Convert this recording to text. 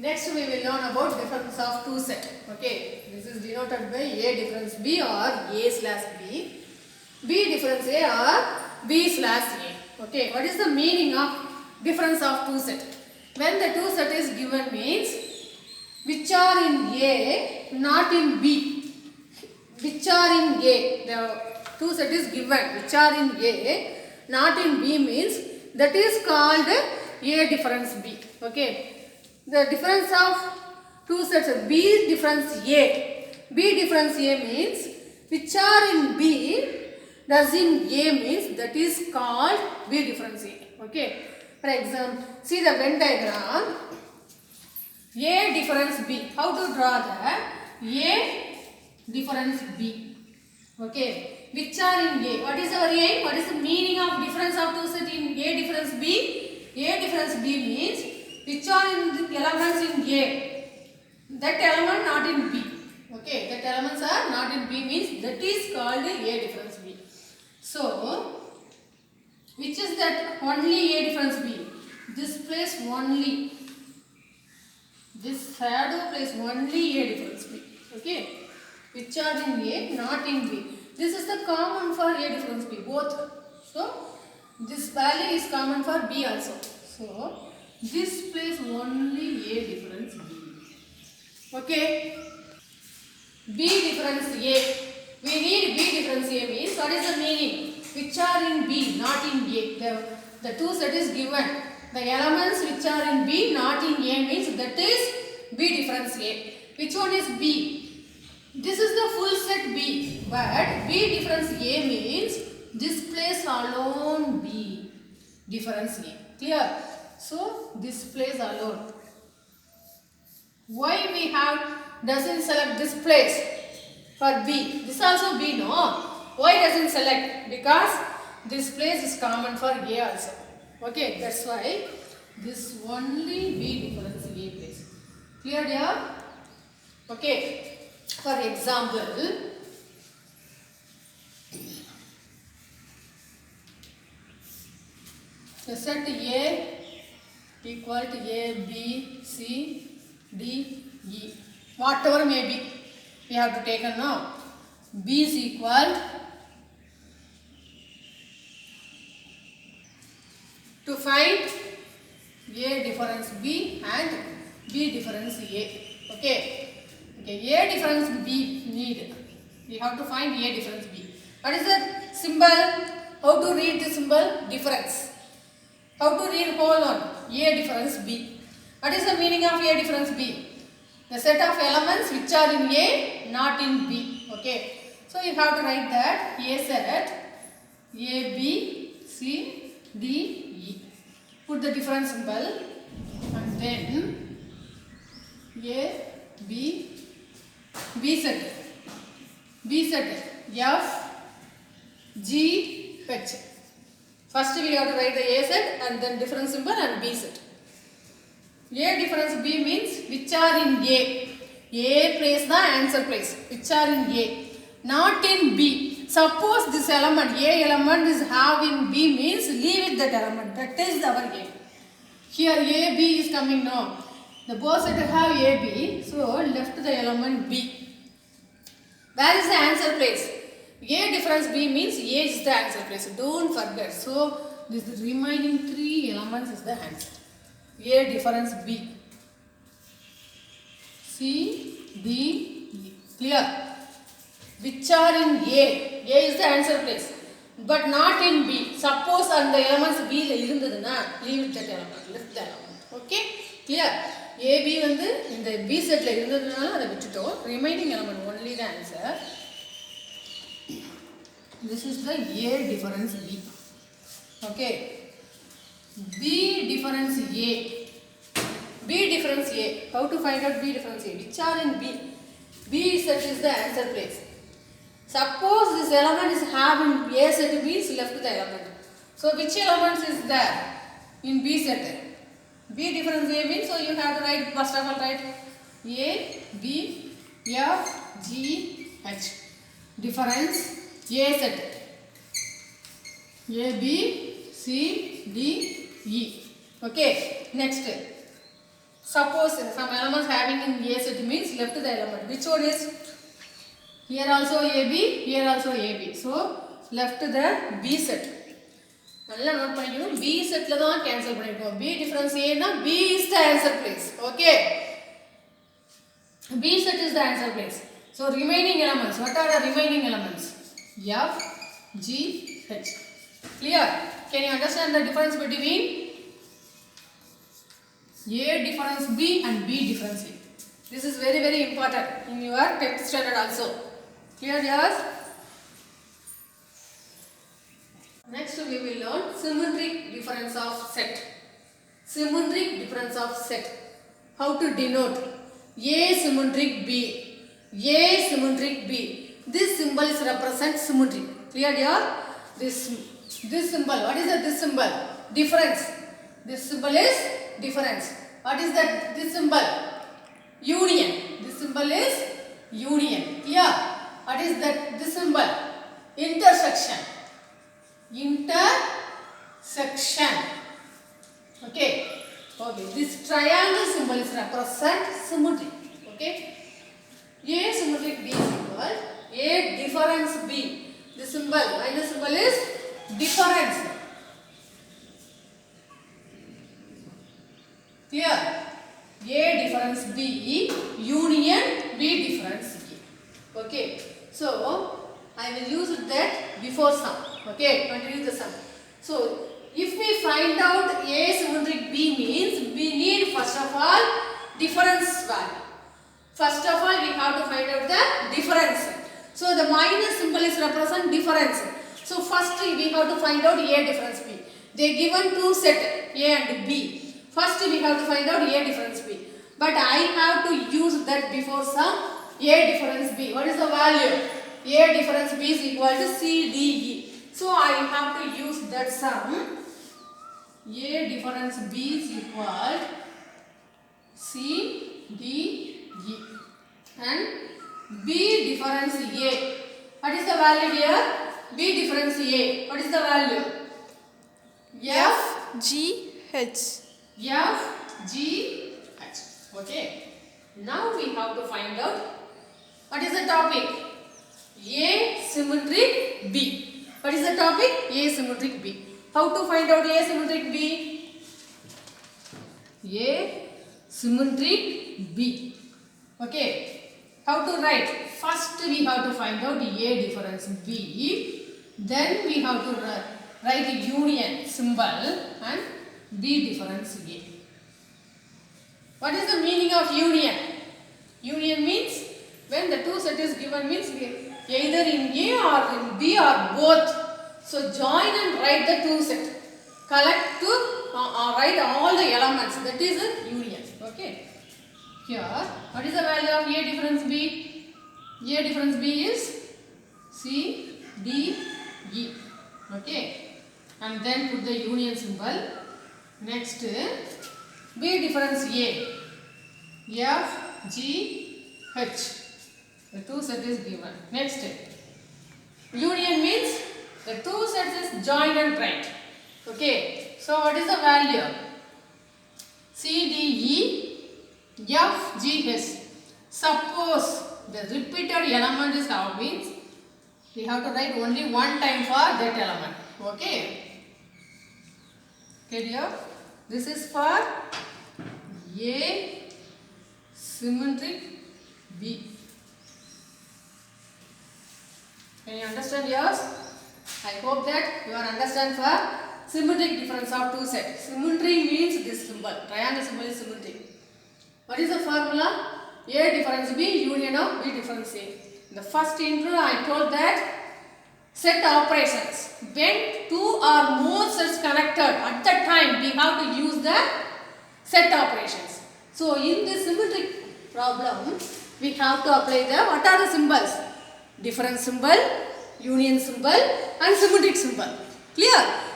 Next we will learn about difference of two set. Okay, this is denoted by A difference B or A slash B, B difference A or B slash A. Okay, what is the meaning of difference of two set? When the two set is given means which are in A, not in B. Which are in A, the two set is given which are in A, not in B means that is called A difference B. Okay. The difference of two sets B difference A. B difference A means which are in B does in A means that is called B difference A. Okay. For example, see the Venn diagram. A difference B. How to draw the A difference B? Okay. Which are in A? What is our A? What is the meaning of difference of two sets in A difference B? A difference B means which are in the elements in A, that element not in B. Okay, that elements are not in B means that is called A difference B. So, which is that only A difference B? This place only. This shadow place only A difference B. Okay, which are in A, not in B. This is the common for A difference B, both. So, this value is common for B also. So, this place only A difference B. Okay. B difference A. We need B difference A means what is the meaning? Which are in B, not in A. The two set is given. The elements which are in B, not in A means that is B difference A. Which one is B? This is the full set B. But B difference A means this place alone B difference A. Clear? So, this place alone. Why we have doesn't select this place for B? This also B, no? Why doesn't select? Because this place is common for A also. Okay, that's why this only B difference A place. Clear dear? Okay. For example, the set A equal to A, B, C, D, E. Whatever may be, we have to take a now. B is equal to find A difference B and B difference A. Okay. Okay. A difference B need. We have to find A difference B. What is the symbol? How to read the symbol? Difference. How to read whole one? A difference B. What is the meaning of A difference B? The set of elements which are in A, not in B. Okay. So you have to write that A set A, B, C, D, E. Put the difference symbol and then A, B set F, G, H. First we have to write the A set and then difference symbol and B set. A difference B means which are in A. A place the answer place. Which are in A. Not in B. Suppose this element, A element is have in B means leave it that element. That is our A. Here A, B is coming now. The both set have A, B. So left the element B. Where is the answer place? A difference B means A is the answer place. Don't forget. So, this remaining three elements is the answer. A difference B. C, D, E. Clear? Which are in A? A is the answer place. But not in B. Suppose and the elements B leave that element. Left the element. Okay? Clear? A, B in the B set remaining element only the answer. This is the A difference B. Okay. B difference A. B difference A. How to find out B difference A? Which are in B? B set is the answer place. Suppose this element is having A set means left the element. So which elements is there in B set? B difference A means, so you have to write, first of all write A, B, F, G, H. Difference A set. A, B, C, D, E. Okay. Next. Suppose some elements having in A set means left the element. Which one is? Here also AB, here also AB. So left the B set. நல்லா note பண்ணிக்கணும். B setல தான் cancel பண்ணிருக்கோம். B difference A னா B is the answer please. Okay. B set is the answer please. So remaining elements. What are the remaining elements? F, G, H. Clear? Can you understand the difference between A difference B and B difference A? This is very very important in your 10th standard also. Clear yes? Next we will learn symmetric difference of set. Symmetric difference of set. How to denote A symmetric B. A symmetric B. This symbol is represent symmetry. Clear here? This symbol. What is this symbol? Difference. This symbol is difference. What is that? This symbol? Union. This symbol is union. Clear? What is that? This symbol? Intersection. Intersection. Okay. Okay. This triangle symbol is represent symmetry. Okay. A symmetric B is equal A difference B. This symbol minus symbol is difference. Clear? A difference B union B difference A. Okay. So I will use that before sum. Okay. Continue the sum. So if we find out A symmetric B means we need first of all difference value. First of all we have to find out the difference. So the minus symbol is represent difference. So first we have to find out A difference B. They given two set A and B. First we have to find out A difference B. But I have to use that before sum A difference B. What is the value? A difference B is equal to CDE. So I have to use that sum. A difference B is equal CDE. And B difference A. What is the value here? B difference A. What is the value? F G H. F G H. Okay. Now we have to find out what is the topic? A symmetric B. What is the topic? A symmetric B. How to find out A symmetric B? A symmetric B. Okay. How to write? First we have to find out A difference B. Then we have to write union symbol and B difference A. What is the meaning of union? Union means when the two set is given means either in A or in B or both. So join and write the two set. Collect to write all the elements. That is a union. Okay. Here, what is the value of A difference B? A difference B is C, D, E. Okay. And then put the union symbol. Next, B difference A. F, G, H. The two set is given. Next, union means the two sets is joined and write. Okay. So, what is the value? C, D, E. F, G, H. Suppose the repeated element is how means we have to write only one time for that element. Okay. Clear? This is for A symmetric B. Can you understand yours? I hope that you are understand for symmetric difference of two sets. Symmetry means this symbol. Triangle symbol is symmetry. What is the formula? A difference B union of B difference A. In the first intro I told that set operations. When two or more sets connected at that time we have to use the set operations. So in this symmetric problem we have to apply the what are the symbols? Difference symbol, union symbol and symmetric symbol. Clear?